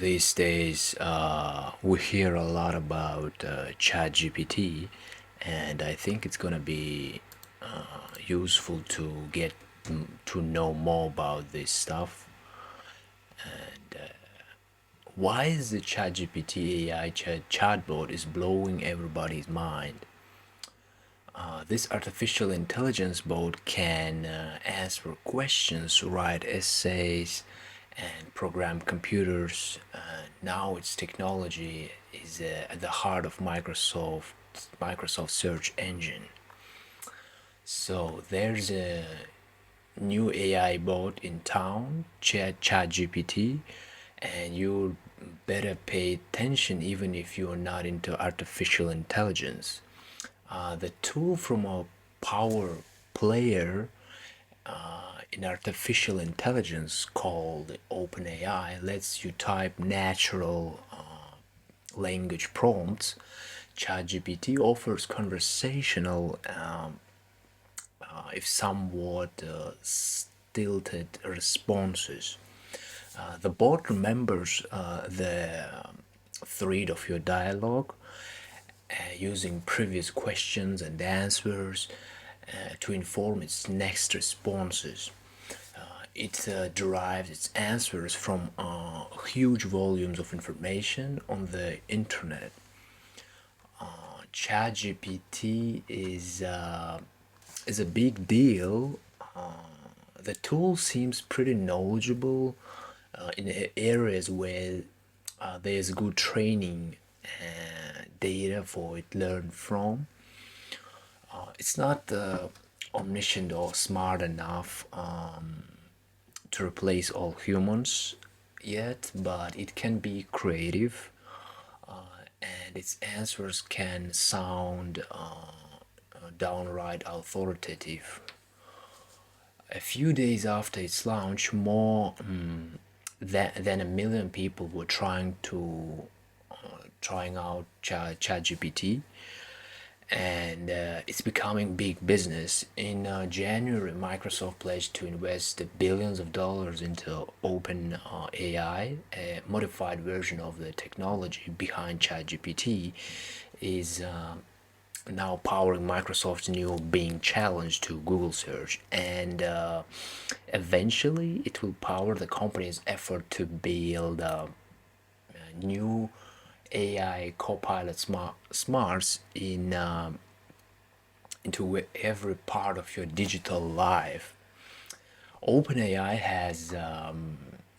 These days, we hear a lot about ChatGPT, and I think it's gonna be useful to get to know more about this stuff. And why is the ChatGPT AI chatbot is blowing everybody's mind? This artificial intelligence bot can answer questions, write essays, and program computers. Now its technology is at the heart of Microsoft search engine. So there's a new AI bot in town, ChatGPT, and you better pay attention even if you're not into artificial intelligence. The tool from a power player in artificial intelligence called OpenAI lets you type natural language prompts. ChatGPT offers conversational, if somewhat stilted responses. The bot remembers the thread of your dialogue using previous questions and answers to inform its next responses. It derives its answers from huge volumes of information on the internet. ChatGPT is a big deal. The tool seems pretty knowledgeable in areas where there's good training data for it learn from. It's not omniscient or smart enough to replace all humans yet, but it can be creative, and its answers can sound downright authoritative. A few days after its launch, more than a million people were trying out ChatGPT, and it's becoming big business. In January, Microsoft pledged to invest billions of dollars into OpenAI. A modified version of the technology behind ChatGPT is now powering Microsoft's new Bing challenge to Google search, and eventually it will power the company's effort to build new AI copilot smarts into every part of your digital life. OpenAI has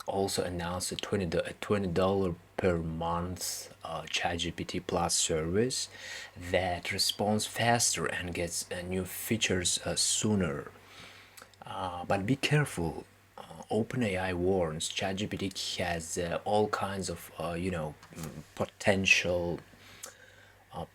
also announced a $20 per month ChatGPT Plus service that responds faster and gets new features sooner. But be careful. OpenAI warns ChatGPT has all kinds of, potential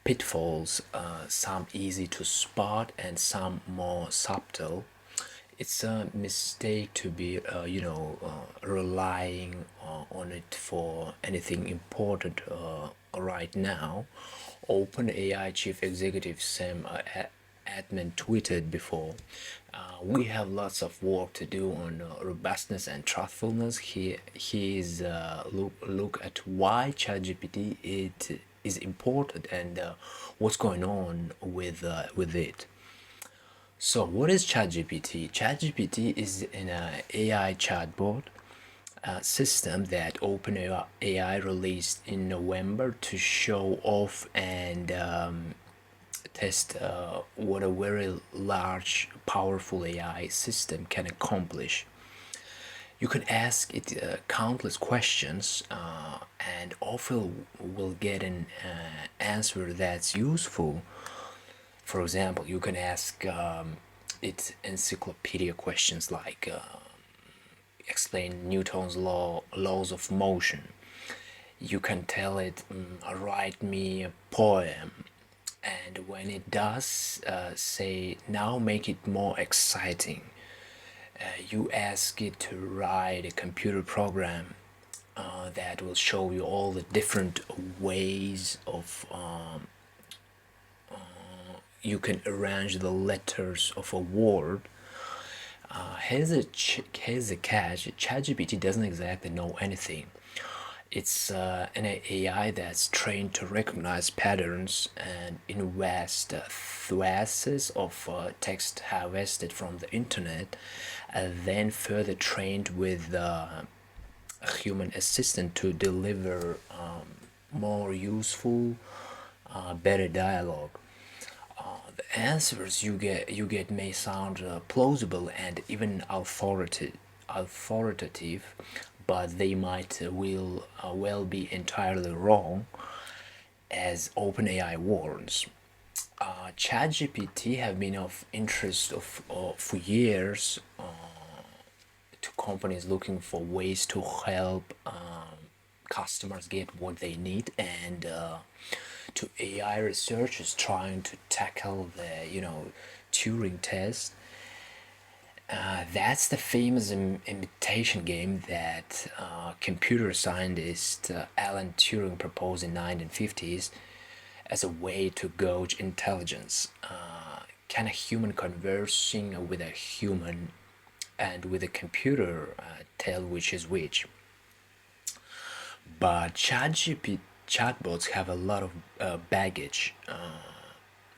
pitfalls, some easy to spot and some more subtle. It's a mistake to be, relying on it for anything important right now. OpenAI chief executive Sam Altman tweeted before, "We have lots of work to do on robustness and truthfulness." He's look at why ChatGPT it is important and what's going on with it. So, what is ChatGPT? ChatGPT is an AI chatbot system that OpenAI released in November to show off and test what a very large, powerful AI system can accomplish. You can ask it countless questions and often will get an answer that's useful. For example, you can ask it encyclopedia questions like explain Newton's laws of motion. You can tell it, write me a poem. And when it does, say, now make it more exciting. You ask it to write a computer program that will show you all the different ways of you can arrange the letters of a word. Here's a catch: ChatGPT doesn't exactly know anything. It's an AI that's trained to recognize patterns and in vast swathes of text harvested from the internet, and then further trained with a human assistant to deliver more useful, better dialogue. The answers you get may sound plausible and even authoritative, but they might will well be entirely wrong, as OpenAI warns. ChatGPT have been of interest for years to companies looking for ways to help customers get what they need, and to AI researchers trying to tackle the Turing test. That's the famous imitation game that computer scientist Alan Turing proposed in 1950s as a way to gauge intelligence. Can a human conversing with a human and with a computer tell which is which? But ChatGPT chatbots have a lot of baggage,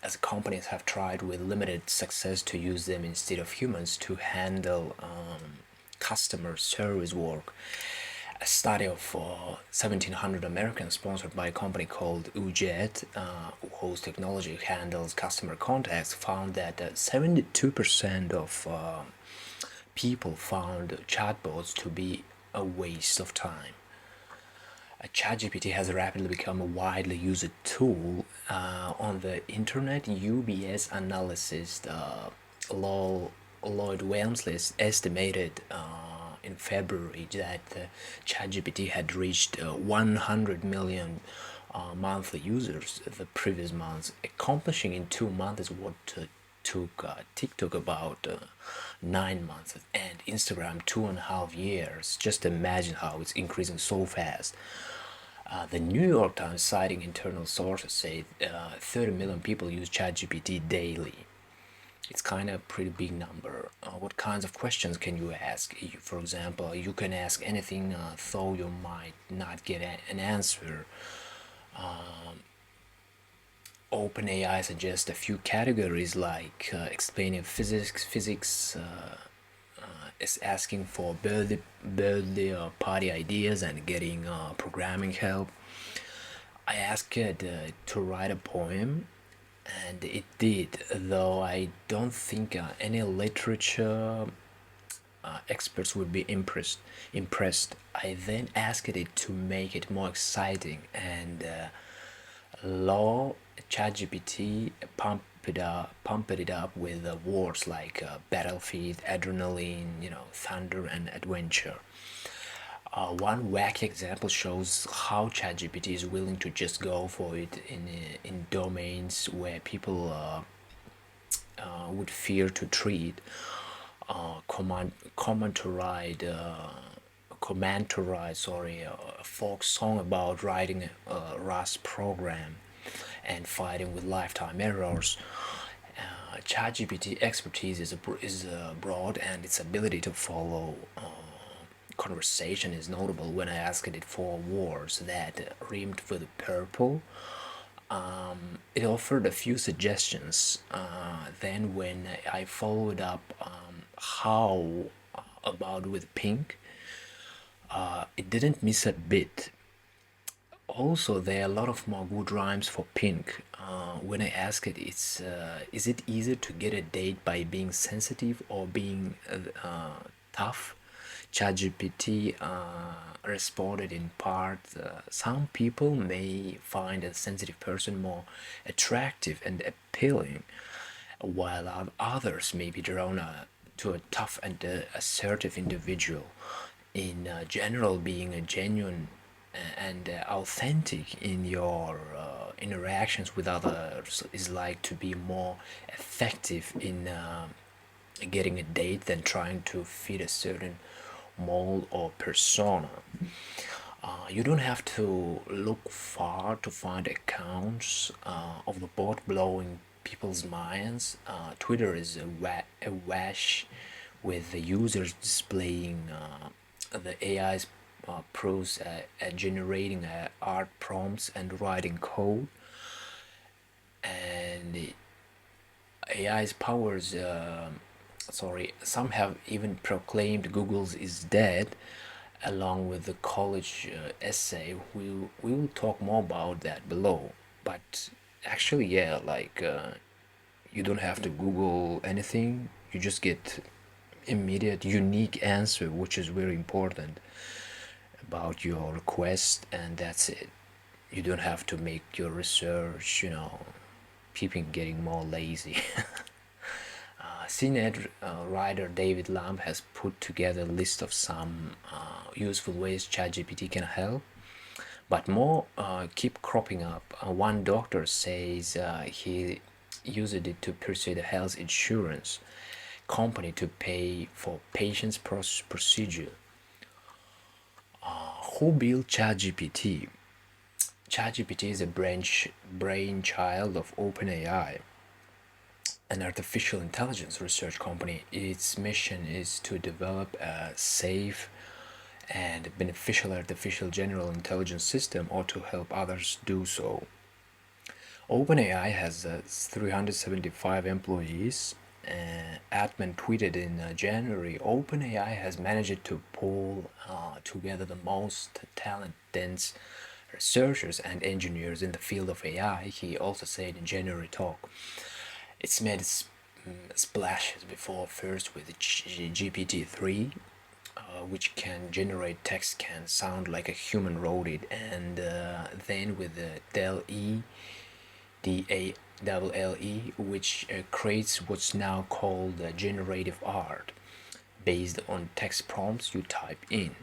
as companies have tried with limited success to use them instead of humans to handle customer service work. A study of 1,700 Americans sponsored by a company called UJET, whose technology handles customer contacts, found that 72% of people found chatbots to be a waste of time. ChatGPT has rapidly become a widely used tool on the internet. UBS analyst Lloyd Walmsley estimated in February that ChatGPT had reached 100 million monthly users the previous month, accomplishing in 2 months what took TikTok about 9 months and Instagram 2.5 years. Just imagine how it's increasing so fast. The New York Times, citing internal sources, say 30 million people use ChatGPT daily. It's kind of a pretty big number. What kinds of questions can you ask? For example, you can ask anything, though you might not get an answer. OpenAI suggests a few categories like explaining physics, is asking for birthday party ideas and getting programming help. I asked it to write a poem, and it did, though I don't think any literature experts would be impressed. I then asked it to make it more exciting, and law ChatGPT pumped it up with words like battlefield, adrenaline, thunder, and adventure. One wacky example shows how ChatGPT is willing to just go for it in domains where people would fear to treat. Command to write a folk song about writing a Rust program and fighting with lifetime errors. ChatGPT expertise is broad, and its ability to follow conversation is notable. When I asked it for words that rhymed with purple, it offered a few suggestions. Then, when I followed up, how about with pink, it didn't miss a bit. Also, there are a lot of more good rhymes for pink. When I ask it, is it easier to get a date by being sensitive or being tough? ChatGPT responded in part, some people may find a sensitive person more attractive and appealing, while others may be drawn to a tough and assertive individual. In general, being a genuine and authentic in your interactions with others is like to be more effective in getting a date than trying to fit a certain mold or persona. You don't have to look far to find accounts of the bot blowing people's minds. Twitter is awash with the users displaying the AI's pros at generating art prompts and writing code, and AI's powers. Some have even proclaimed Google's is dead, along with the college essay. We will talk more about that below. But actually, yeah, you don't have to Google anything. You just get immediate, unique answer, which is very important about your request, and that's it. You don't have to make your research. People getting more lazy. CNET writer David Lamb has put together a list of some useful ways ChatGPT can help, but more keep cropping up. One doctor says he used it to persuade a health insurance company to pay for patients' procedure. Who built ChatGPT? ChatGPT is a brainchild of OpenAI, an artificial intelligence research company. Its mission is to develop a safe and beneficial artificial general intelligence system, or to help others do so. OpenAI has 375 employees. Atman tweeted in January, OpenAI has managed to pull together the most talent-dense researchers and engineers in the field of AI. He also said in January talk, it's made splashes before, first with GPT-3, which can generate text, can sound like a human wrote it, and then with the DALLE, which creates what's now called generative art, based on text prompts you type in.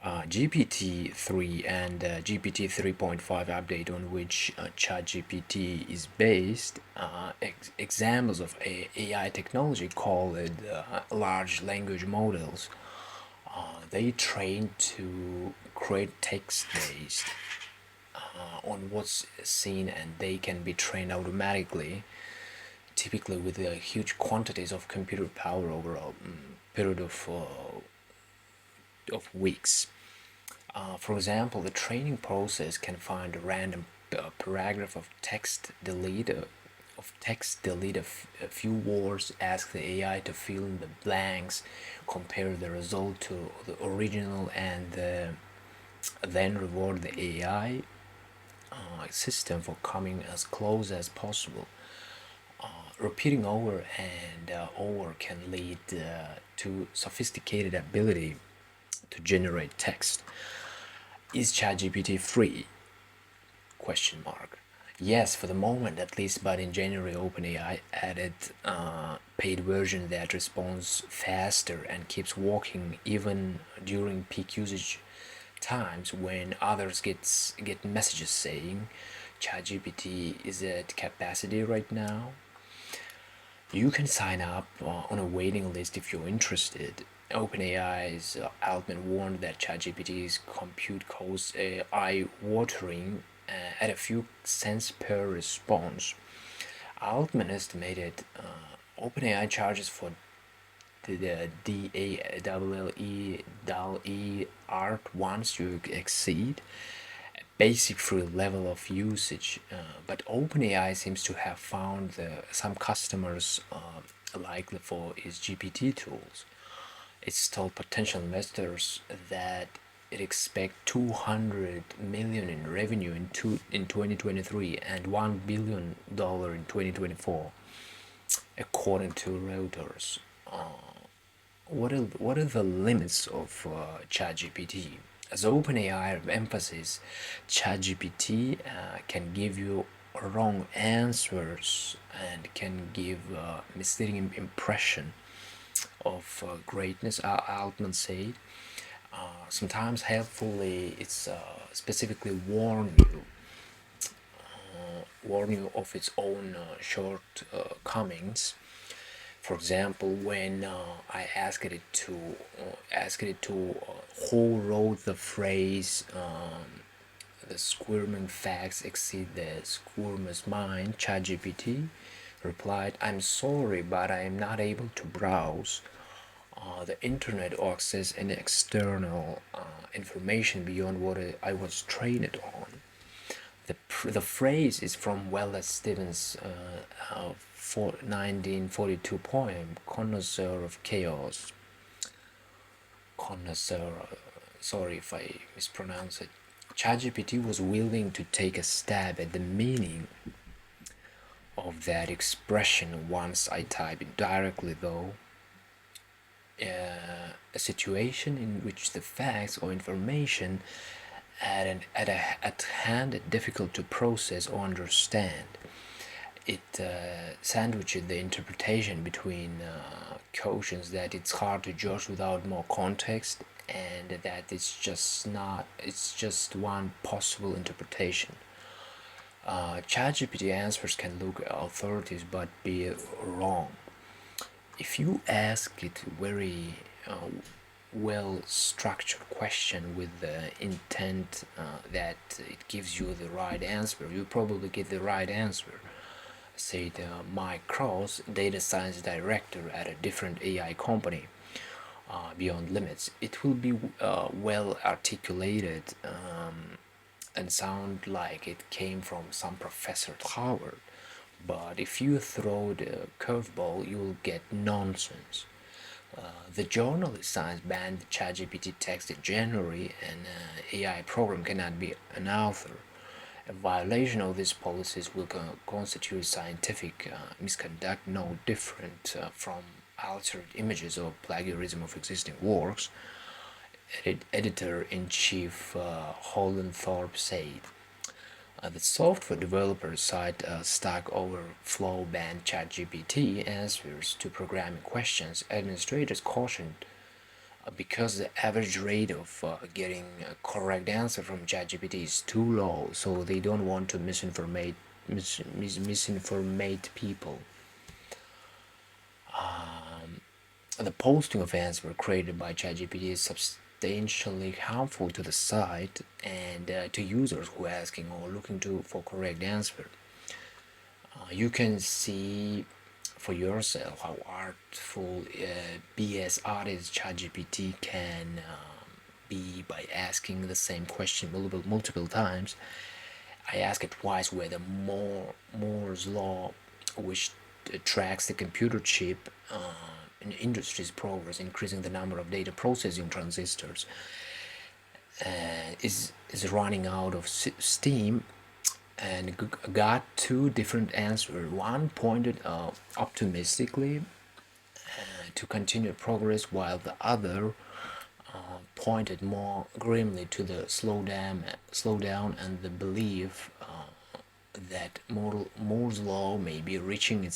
GPT-3 and GPT 3.5 update, on which ChatGPT is based, examples of AI technology called large language models. They train to create text based on what's seen, and they can be trained automatically, typically with huge quantities of computer power over a period of weeks. For example, the training process can find a random paragraph of text, delete a few words, ask the AI to fill in the blanks, compare the result to the original, and then reward the AI system for coming as close as possible. Repeating over and over can lead to sophisticated ability to generate text. Is ChatGPT free? Question mark. Yes, for the moment at least, but in January OpenAI added paid version that responds faster and keeps working even during peak usage times, when others get messages saying ChatGPT is at capacity right now. You can sign up on a waiting list if you're interested. OpenAI's Altman warned that ChatGPT's compute costs eye-watering at a few cents per response. Altman estimated OpenAI charges for the DALLE art once you exceed basic free level of usage, but OpenAI seems to have found some customers likely for its GPT tools. It's told potential investors that it expects 200 million in revenue in 2023 and $1 billion in 2024, according to Reuters. What are the limits of ChatGPT? As OpenAI emphasizes, ChatGPT can give you wrong answers and can give a misleading impression of greatness, Altman said. Sometimes helpfully, it's specifically warn you of its own shortcomings. For example, when I asked it to who wrote the phrase "the squirming facts exceed the squirmer's mind," ChatGPT replied, "I'm sorry, but I am not able to browse." the internet access and external information beyond what I was trained on. The phrase is from Wallace Stevens' 1942 poem, Connoisseur of Chaos. Connoisseur, sorry if I mispronounce it. ChatGPT was willing to take a stab at the meaning of that expression once I type it directly, though. A situation in which the facts or information at hand are difficult to process or understand. It sandwiches the interpretation between cautions that it's hard to judge without more context, and that it's just one possible interpretation. ChatGPT answers can look authoritative but be wrong. If you ask it very well structured question with the intent that it gives you the right answer, you probably get the right answer. Said Mike Cross, data science director at a different AI company, Beyond Limits. It will be well articulated and sound like it came from some professor at Harvard. But if you throw the curveball, you'll get nonsense. The journal of Science banned ChatGPT text in January, and AI program cannot be an author. A violation of these policies will constitute scientific misconduct no different from altered images or plagiarism of existing works, editor-in-chief Holden Thorpe said. The software developer site Stack Overflow banned ChatGPT answers to programming questions. Administrators cautioned because the average rate of getting a correct answer from ChatGPT is too low, so they don't want to misinformate people. The posting of answers created by ChatGPT is substantially harmful to the site and to users who are asking or looking for correct answer. You can see for yourself how artful BS artist ChatGPT can be by asking the same question multiple times. I asked it twice whether Moore's law, which tracks the computer chip in industry's progress, increasing the number of data processing transistors, is running out of steam, and got two different answers. One pointed optimistically to continued progress, while the other pointed more grimly to the slowdown and the belief that Moore's law may be reaching its